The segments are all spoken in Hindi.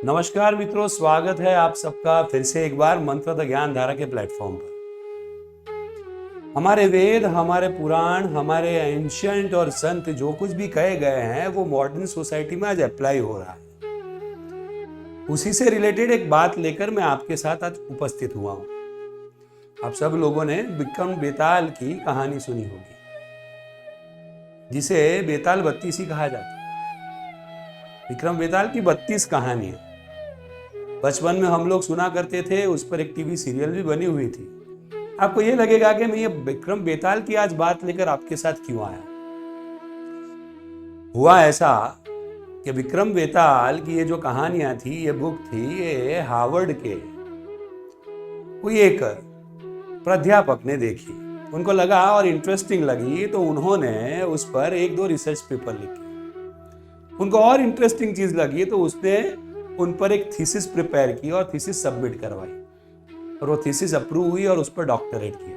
नमस्कार मित्रों, स्वागत है आप सबका फिर से एक बार मंत्र द ज्ञान धारा के प्लेटफॉर्म पर। हमारे वेद, हमारे पुराण, हमारे एंशिएंट और संत जो कुछ भी कहे गए हैं वो मॉडर्न सोसाइटी में आज अप्लाई हो रहा है। उसी से रिलेटेड एक बात लेकर मैं आपके साथ आज उपस्थित हुआ हूं। आप सब लोगों ने विक्रम बेताल की कहानी सुनी होगी, जिसे बेताल बत्तीसी कहा जाता है। विक्रम बेताल की 32 कहानी है। बचपन में हम लोग सुना करते थे, उस पर एक टीवी सीरियल भी बनी हुई थी। आपको ये लगेगा कि मैं ये विक्रम बेताल की आज बात लेकर आपके साथ क्यों आया। हुआ ऐसा कि विक्रम बेताल की ये जो कहानियां थी, ये बुक थी, ये हार्वर्ड के कोई एक प्राध्यापक ने देखी। उनको लगा और इंटरेस्टिंग लगी, तो उन्होंने उस पर एक दो रिसर्च पेपर लिखे। उनको और इंटरेस्टिंग चीज लगी तो उसने उन पर एक थीसिस प्रिपेयर की और थीसिस सबमिट करवाई, और वो थीसिस अप्रूव हुई और उस पर डॉक्टरेट किया।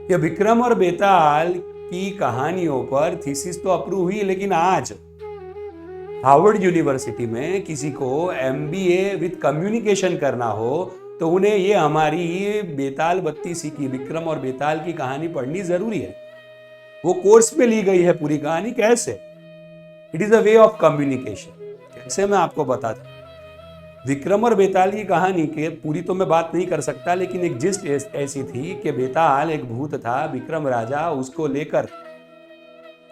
ये विक्रम और बेताल की कहानियों पर थीसिस तो अप्रूव हुई, लेकिन आज हार्वर्ड यूनिवर्सिटी में किसी को MBA विद कम्युनिकेशन करना हो तो उन्हें ये हमारी बेताल बत्तीसी की, विक्रम और बेताल की कहानी पढ़नी जरूरी है। वो कोर्स में ली गई है पूरी कहानी। कैसे? It is a way of communication. कैसे, मैं आपको बताता हूं। विक्रम और बेताल की कहानी के पूरी तो मैं बात नहीं कर सकता, लेकिन एक जिस्ट ऐसी थी कि बेताल एक भूत था, विक्रम राजा उसको लेकर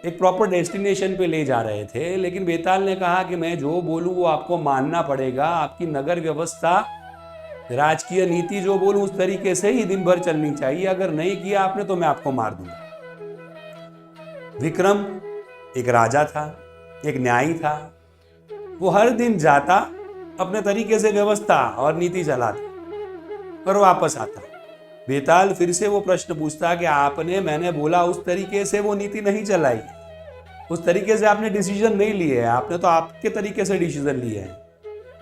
एक प्रॉपर डेस्टिनेशन पे ले जा रहे थे। लेकिन बेताल ने कहा कि मैं जो बोलूं वो आपको मानना पड़ेगा। आपकी नगर व्यवस्था, राजकीय नीति जो बोलूं उस तरीके से ही दिन भर चलनी चाहिए। अगर नहीं किया आपने तो मैं आपको मार दूंगा। विक्रम एक राजा था, एक न्यायी था। वो हर दिन जाता, अपने तरीके से व्यवस्था और नीति चलाता और वापस आता। बेताल फिर से वो प्रश्न पूछता कि मैंने बोला उस तरीके से वो नीति नहीं चलाई, उस तरीके से आपने डिसीजन नहीं लिए है, आपने तो आपके तरीके से डिसीजन लिए हैं।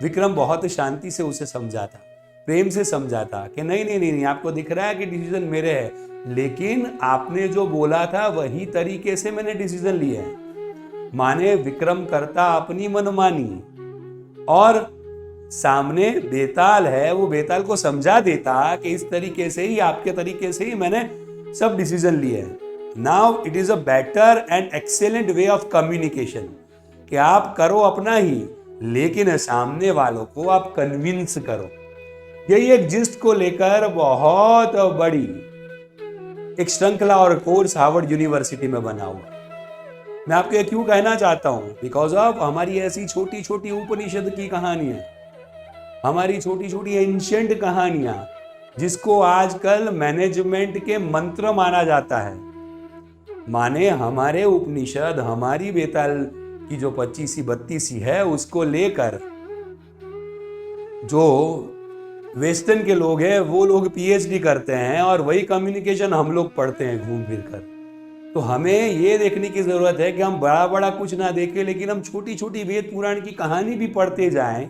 विक्रम बहुत शांति से उसे समझाता, प्रेम से समझाता कि नहीं नहीं नहीं, आपको दिख रहा है कि डिसीजन मेरे है, लेकिन आपने जो बोला था वही तरीके से मैंने डिसीजन लिए है। माने विक्रम करता अपनी मनमानी, और सामने बेताल है, वो बेताल को समझा देता कि इस तरीके से ही, आपके तरीके से ही मैंने सब डिसीजन लिए हैं। Now it is a better and excellent way of communication कि आप करो अपना ही, लेकिन सामने वालों को आप कन्विंस करो। यही एक जिस्ट को लेकर बहुत बड़ी एक श्रृंखला और कोर्स हार्वर्ड यूनिवर्सिटी में बना हुआ। मैं आपको ये क्यों कहना चाहता हूं? बिकॉज ऑफ हमारी ऐसी छोटी छोटी उपनिषद की कहानियां, हमारी छोटी छोटी एंशिएंट कहानियां, जिसको आजकल मैनेजमेंट के मंत्र माना जाता है। माने हमारे उपनिषद, हमारी बेताल की जो 25-32 है, उसको लेकर जो वेस्टर्न के लोग हैं वो लोग PhD करते हैं, और वही कम्युनिकेशन हम लोग पढ़ते हैं घूम फिर कर। तो हमें ये देखने की जरूरत है कि हम बड़ा बड़ा कुछ ना देखें, लेकिन हम छोटी छोटी वेद पुराण की कहानी भी पढ़ते जाएं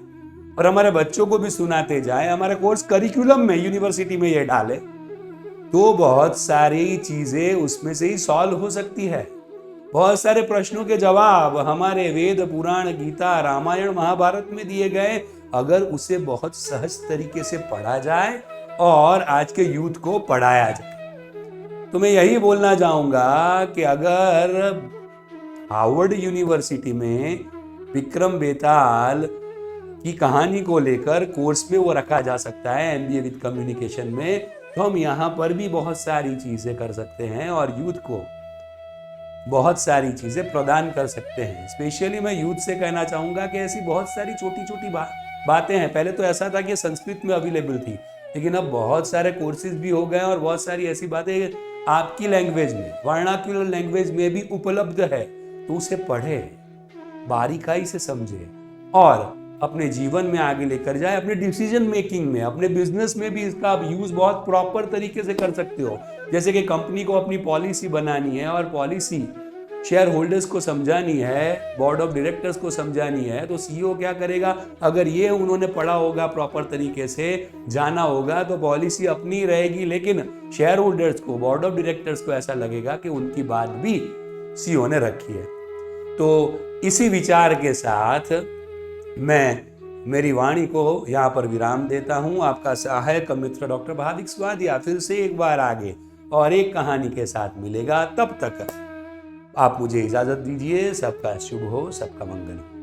और हमारे बच्चों को भी सुनाते जाएं। हमारे कोर्स करिकुलम में यूनिवर्सिटी में ये डाले तो बहुत सारी चीजें उसमें से ही सॉल्व हो सकती है। बहुत सारे प्रश्नों के जवाब हमारे वेद पुराण, गीता, रामायण, महाभारत में दिए गए, अगर उसे बहुत सहज तरीके से पढ़ा जाए और आज के यूथ को पढ़ाया जाए। तो मैं यही बोलना चाहूंगा कि अगर हार्वर्ड यूनिवर्सिटी में विक्रम बेताल की कहानी को लेकर कोर्स में वो रखा जा सकता है MBA विद कम्युनिकेशन में, तो हम यहाँ पर भी बहुत सारी चीजें कर सकते हैं और यूथ को बहुत सारी चीजें प्रदान कर सकते हैं। स्पेशली मैं यूथ से कहना चाहूंगा कि ऐसी बहुत सारी छोटी छोटी बातें हैं। पहले तो ऐसा था कि संस्कृत में अवेलेबल थी, लेकिन अब बहुत सारे कोर्सेज भी हो गए और बहुत सारी ऐसी बातें आपकी लैंग्वेज में, वर्नाक्युलर लैंग्वेज में भी उपलब्ध है। तो उसे पढ़े, बारीकाई से समझे और अपने जीवन में आगे लेकर जाए, अपने डिसीजन मेकिंग में, अपने बिजनेस में भी इसका आप यूज बहुत प्रॉपर तरीके से कर सकते हो। जैसे कि कंपनी को अपनी पॉलिसी बनानी है और पॉलिसी शेयर होल्डर्स को समझानी है, बोर्ड ऑफ डायरेक्टर्स को समझानी है, तो CEO क्या करेगा? अगर ये उन्होंने पढ़ा होगा, प्रॉपर तरीके से जाना होगा, तो पॉलिसी अपनी रहेगी, लेकिन शेयर होल्डर्स को, बोर्ड ऑफ डायरेक्टर्स को ऐसा लगेगा कि उनकी बात भी CEO ने रखी है। तो इसी विचार के साथ मैं मेरी वाणी को यहाँ पर विराम देता हूँ। आपका सहायक मित्र डॉक्टर भादिक स्वादिया फिर से एक बार आगे और एक कहानी के साथ मिलेगा। तब तक आप मुझे इजाजत दीजिए। सबका शुभ हो, सबका मंगल हो।